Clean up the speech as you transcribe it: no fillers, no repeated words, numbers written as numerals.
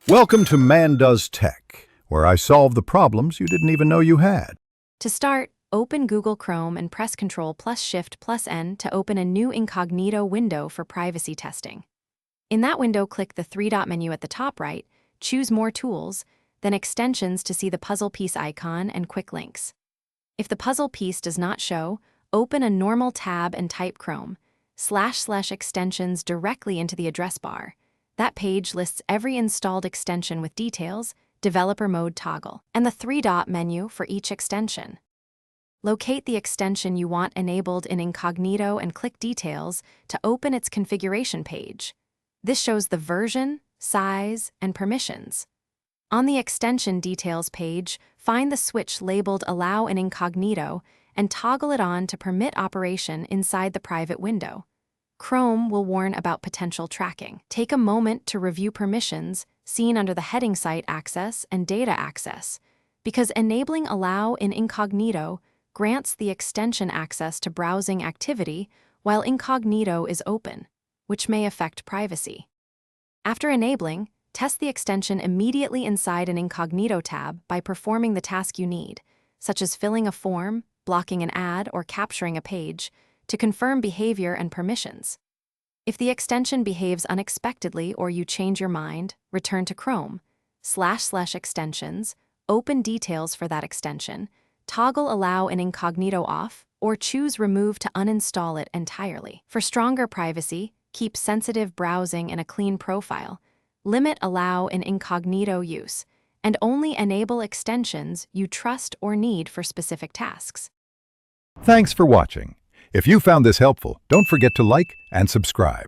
Welcome to Man Does Tech, where I solve the problems you didn't even know you had. To start, open Google Chrome and press Ctrl+Shift+N to open a new Incognito window for privacy testing. In that window, click the three-dot menu at the top right, choose More Tools, then Extensions to see the puzzle piece icon and quick links. If the puzzle piece does not show, open a normal tab and type Chrome//extensions directly into the address bar. That page lists every installed extension with details, developer mode toggle, and the three-dot menu for each extension. Locate the extension you want enabled in Incognito and click Details to open its configuration page. This shows the version, size, and permissions. On the extension details page, find the switch labeled Allow in Incognito and toggle it on to permit operation inside the private window. Chrome will warn about potential tracking. Take a moment to review permissions seen under the heading Site Access and Data Access, because enabling Allow in Incognito grants the extension access to browsing activity while Incognito is open, which may affect privacy. After enabling, test the extension immediately inside an Incognito tab by performing the task you need, such as filling a form, blocking an ad, or capturing a page, to confirm behavior and permissions. If the extension behaves unexpectedly or you change your mind, return to Chrome//extensions, open details for that extension, toggle Allow in Incognito off, or choose Remove to uninstall it entirely. For stronger privacy, keep sensitive browsing in a clean profile, limit Allow in Incognito use, and only enable extensions you trust or need for specific tasks. Thanks for watching. If you found this helpful, don't forget to like and subscribe.